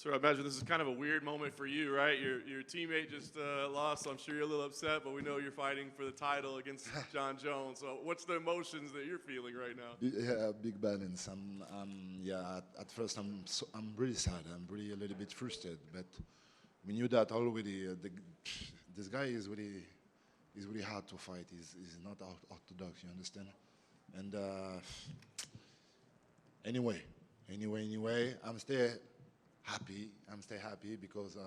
So I imagine this is kind of a weird moment for you, right? Your teammate just lost, so I'm sure you're a little upset, but we know you're fighting for the title against Jon Jones. So what's the emotions that you're feeling right now? Yeah, big balance. Yeah. At first, I'm really sad. I'm really a little bit frustrated, but we knew that already. This guy is really hard to fight. He's not orthodox. You understand? And anyway, I'm still happy. Because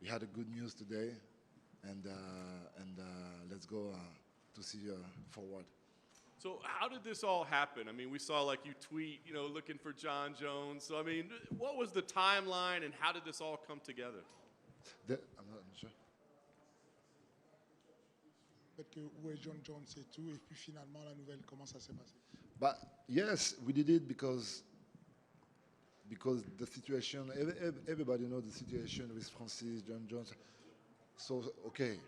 we had a good news today, and let's go to see forward. So how did this all happen? I mean, we saw like you tweet, looking for Jon Jones. So I mean, what was the timeline and how did this all come together? I'm not sure. Que où est Jon Jones et tout, et puis finalement la nouvelle, comment ça s'est passé? But yes, we did it because the situation, everybody knows the situation with Francis, Jon Jones. So, okay,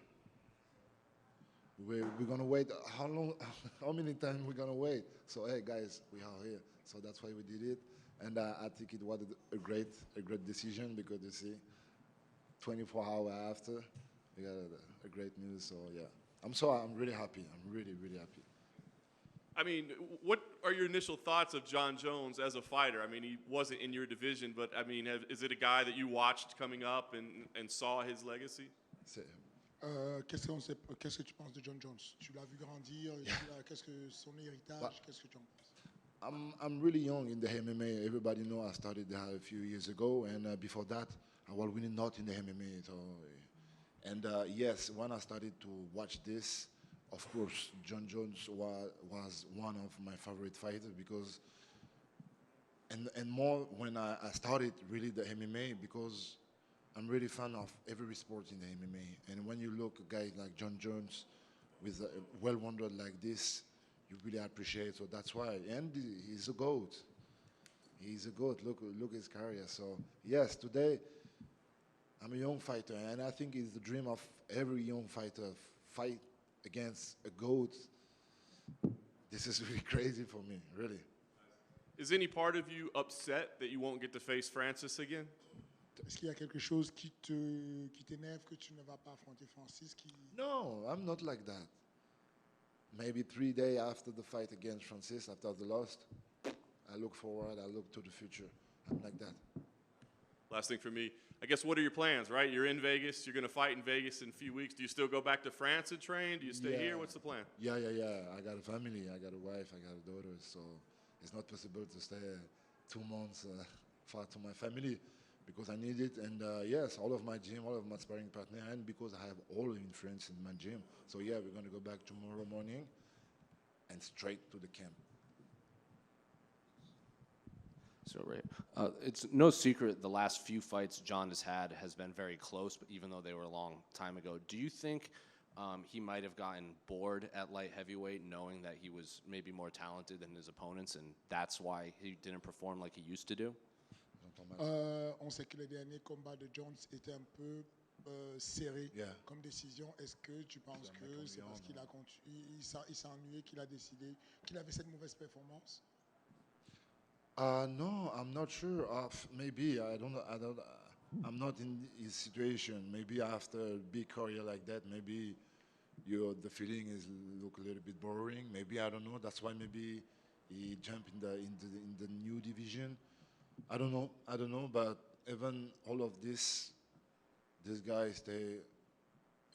we're going to wait. How long, how many times we're going to wait? So, hey, guys, we are here. So that's why we did it. And I think it was a great decision because, you see, 24 hours after, we got a great news. So, yeah, I'm really happy. I'm really, really happy. I mean, what are your initial thoughts of Jon Jones as a fighter? I mean, he wasn't in your division, but I mean, is it a guy that you watched coming up and saw his legacy? Qu'est-ce que tu penses de Jon Jones? Tu l'as vu grandir, qu'est-ce que son héritage, qu'est-ce que tu en penses? I'm really young in the MMA. Everybody know I started a few years ago, and before that, I was really not in the MMA. So, and yes, when I started to watch this, of course, Jon Jones was one of my favorite fighters because, and more when I started really the MMA because I'm really fan of every sport in the MMA. And when you look at guys like Jon Jones with a well-rounded like this, you really appreciate. So that's why. And he's a GOAT. He's a GOAT. Look his career. So yes, today I'm a young fighter, and I think it's the dream of every young fighter fight against a GOAT. This is really crazy for me, really. Is any part of you upset that you won't get to face Francis again? Est-ce qu'il y a quelque chose qui t'énerve que tu ne vas pas affronter Francis No, I'm not like that. Maybe 3 days after the fight against Francis, after the loss, I look forward, I look to the future. I'm like that. Last thing for me, I guess, what are your plans, right? You're in Vegas. You're going to fight in Vegas in a few weeks. Do you still go back to France and train? Do you stay here? What's the plan? Yeah. I got a family. I got a wife. I got a daughter. So it's not possible to stay 2 months far to my family because I need it. And yes, all of my gym, all of my sparring partner, and because I have all in France in my gym. So yeah, we're going to go back tomorrow morning and straight to the camp. So it's no secret the last few fights Jon has been very close, but even though they were a long time ago, do you think he might have gotten bored at light heavyweight knowing that he was maybe more talented than his opponents and that's why he didn't perform like he used to do? On sait que les derniers combats de Jones étaient un peu serrés comme décision. Est-ce que tu penses que c'est parce qu'il s'est ennuyé qu'il a décidé qu'il avait cette mauvaise performance? No, I'm not sure. Maybe I'm not in his situation. Maybe after a big career like that, maybe the feeling is look a little bit boring. Maybe I don't know. That's why maybe he jumped in the new division. I don't know. But even all of this guy stay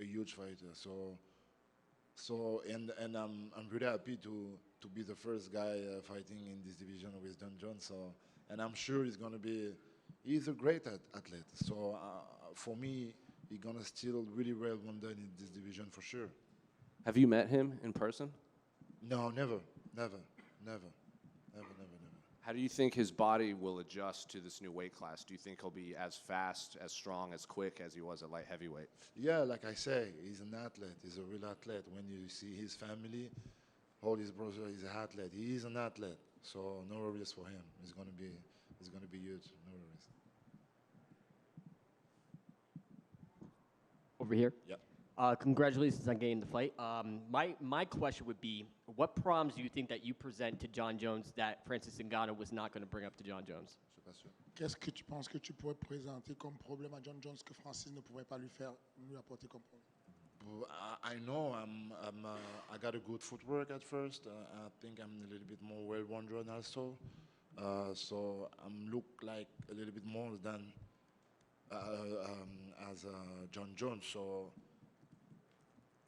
a huge fighter. So and I'm really happy to be the first guy fighting in this division with Jon Jones. So, and I'm sure he's a great athlete. So for me, he's gonna still really well rounded in this division for sure. Have you met him in person? No, never. How do you think his body will adjust to this new weight class? Do you think he'll be as fast, as strong, as quick as he was at light heavyweight? Yeah, like I say, he's an athlete. He's a real athlete. When you see his family, all his brothers, he's an athlete. He is an athlete. So no worries for him. He's gonna be huge. No worries. Over here. Yeah. Congratulations on getting the fight. My question would be, what problems do you think that you present to Jon Jones that Francis Ngannou was not going to bring up to Jon Jones? pas sûr. Qu'est-ce que tu penses que tu pourrais présenter comme problème à Jon Jones que Francis ne pourrait pas lui apporter comme problème? I know I got a good footwork at first. I think I'm a little bit more well-rounded also. So I'm look like a little bit more than as Jon Jones. So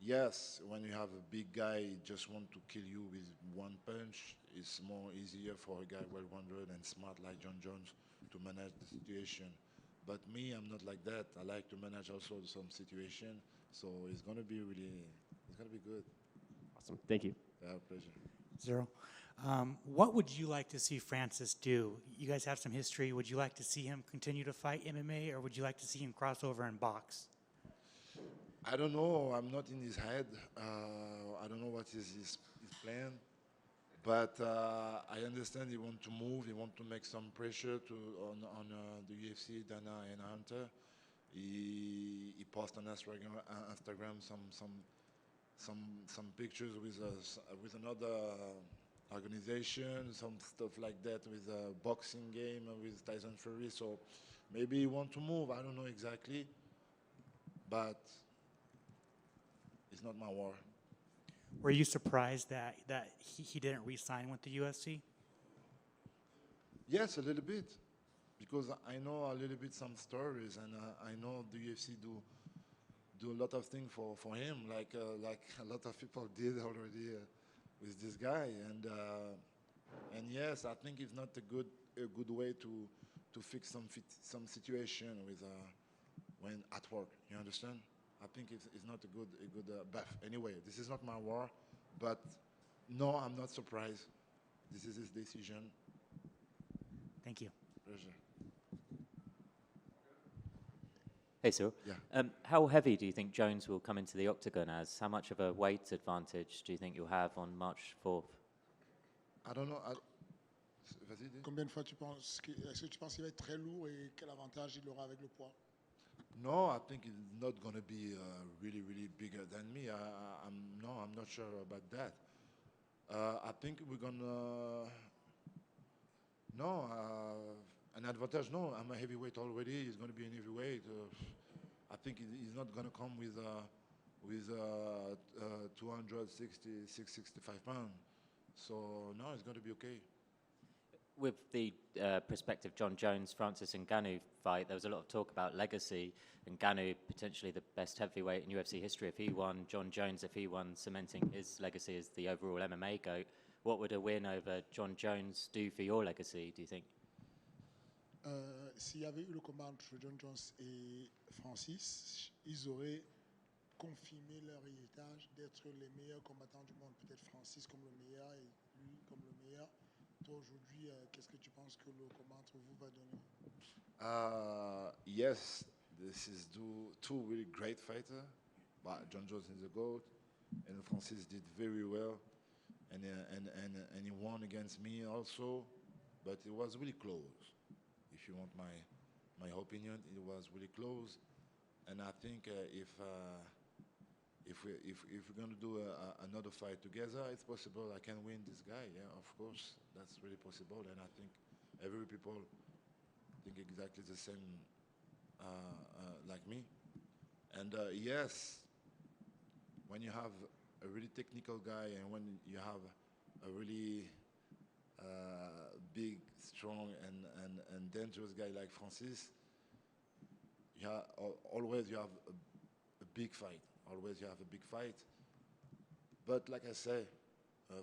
yes, when you have a big guy just want to kill you with one punch, it's more easier for a guy well-rounded and smart like Jon Jones to manage the situation. But me, I'm not like that. I like to manage also some situation. So it's gonna be good. Awesome. Thank you. Yeah, pleasure. Ciryl, what would you like to see Francis do? You guys have some history. Would you like to see him continue to fight MMA, or would you like to see him cross over and box? I don't know. I'm not in his head. I don't know what is his plan. But I understand he want to move. He want to make some pressure on the UFC, Dana and Hunter. He posted on Instagram some pictures with another organization, some stuff like that with a boxing game with Tyson Fury. So maybe he want to move. I don't know exactly, but it's not my war. Were you surprised that he didn't re-sign with the UFC? Yes, a little bit, because I know a little bit some stories, and I know the UFC do a lot of things for him, like a lot of people did already with this guy, and yes, I think it's not a good way to fix some situation with when at work. You understand? I think it's not a good bath. Anyway, this is not my war, but no, I'm not surprised. This is his decision. Thank you. Pleasure. Hey, Ciryl. Yeah. How heavy do you think Jones will come into the octagon as? How much of a weight advantage do you think you'll have on March 4th? I don't know. Vas-y, dis. Combien de fois est-ce que tu penses qu'il va être très lourd et quel avantage il aura avec le poids? No, I think it's not going to be really bigger than me. I'm not sure about that. I think we're gonna. No, an advantage. No, I'm a heavyweight already. He's going to be an heavyweight. I think he's not going to come with 265 pounds. So no, it's going to be okay. With the prospective Jon Jones, Francis Ngannou fight, there was a lot of talk about legacy. Ngannou potentially the best heavyweight in UFC history if he won. Jon Jones if he won, cementing his legacy as the overall MMA GOAT. What would a win over Jon Jones do for your legacy, do you think? S'il y avait eu le combat entre Jon Jones et Francis, ils auraient confirmé leur héritage d'être les meilleurs combattants du monde. Peut-être Francis comme le meilleur et lui comme le meilleur. Toi aujourd'hui, qu'est-ce que tu penses que le combat entre vous va donner? Yes, this is two really great fighters. But Jon Jones is a GOAT, and Francis did very well, and he won against me also, but it was really close. If you want my opinion, it was really close, and I think if we're going to do another fight together, it's possible I can win this guy. Yeah, of course, that's really possible, and I think every people think exactly the same like me. And yes, when you have a really technical guy and when you have a really big, strong, and dangerous guy like Francis, always you have a big fight. Always you have a big fight. But like I say,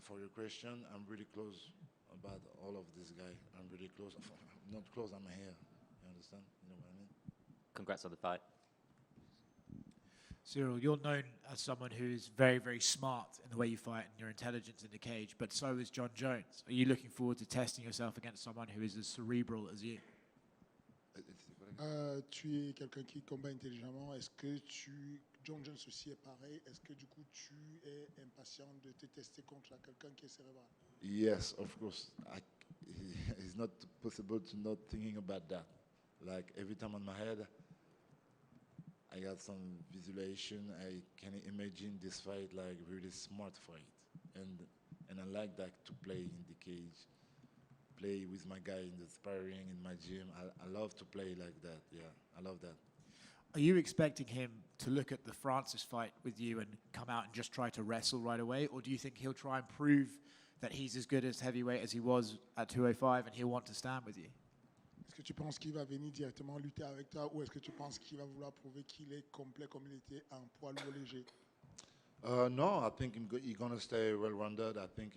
for your question, I'm really close about all of this guy. I'm really close. I'm not close, I'm here. You understand? You know what I mean? Congrats on the fight. Ciryl, you're known as someone who's very, very smart in the way you fight and your intelligence in the cage, but so is Jon Jones. Are you looking forward to testing yourself against someone who is as cerebral as you? Tu es quelqu'un qui combat intelligemment. Est-ce que Jon Jones aussi est pareil? Est-ce que du coup tu es impatient de te tester contre quelqu'un qui est cérébral? Yes, of course. It's not possible to not thinking about that. Like every time on my head, I got some visualization. I can imagine this fight like really smart fight, and I like that to play in the cage. play with my guy in the sparring in my gym. I love to play like that. Yeah, I love that. Are you expecting him to look at the Francis fight with you and come out and just try to wrestle right away? Or do you think he'll try and prove that he's as good as heavyweight as he was at 205 and he'll want to stand with you? Est-ce que tu penses qu'il va venir directement lutter avec toi ou est-ce que tu penses qu'il va vouloir prouver qu'il est complet comme il était en poids lourd léger? No, I think he's gonna stay well-rounded. I think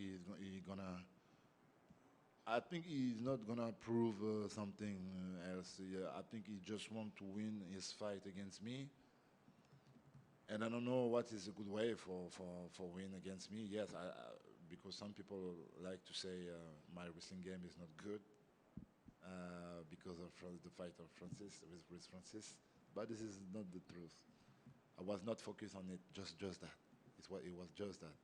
I think he's not gonna prove something else. Yeah, I think he just want to win his fight against me. And I don't know what is a good way for win against me. Yes, because some people like to say my wrestling game is not good because of the fight of Francis with Francis. But this is not the truth. I was not focused on it. Just that. It was just that.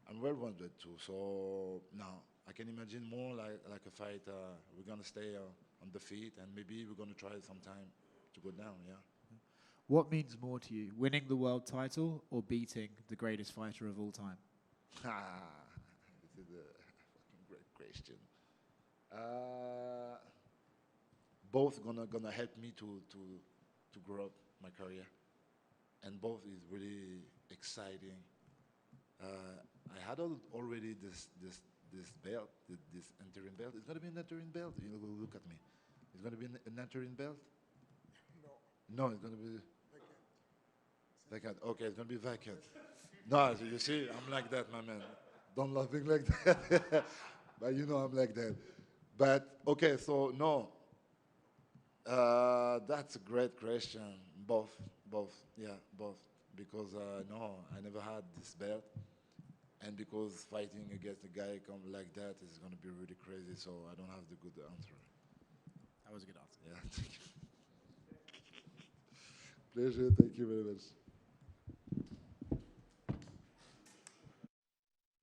I'm well-rounded too. So now I can imagine more like a fight. We're gonna stay on the feet, and maybe we're gonna try sometime to go down. Yeah. What means more to you, winning the world title or beating the greatest fighter of all time? This is a fucking great question. Both gonna help me to grow up my career, and both is really exciting. I had already this belt, this interim belt. It's gonna be an interim belt. You know, look at me. It's gonna be an interim belt. No, it's gonna be vacant. Okay, it's gonna be vacant. No, so you see, I'm like that, my man. Don't laughing like that. But you know I'm like that. But okay, so no. That's a great question. Both, yeah, both. Because no, I never had this belt, and because fighting against a guy come like that is gonna be really crazy. So I don't have the good answer. That was a good answer. Yeah. Pleasure. Thank you very much.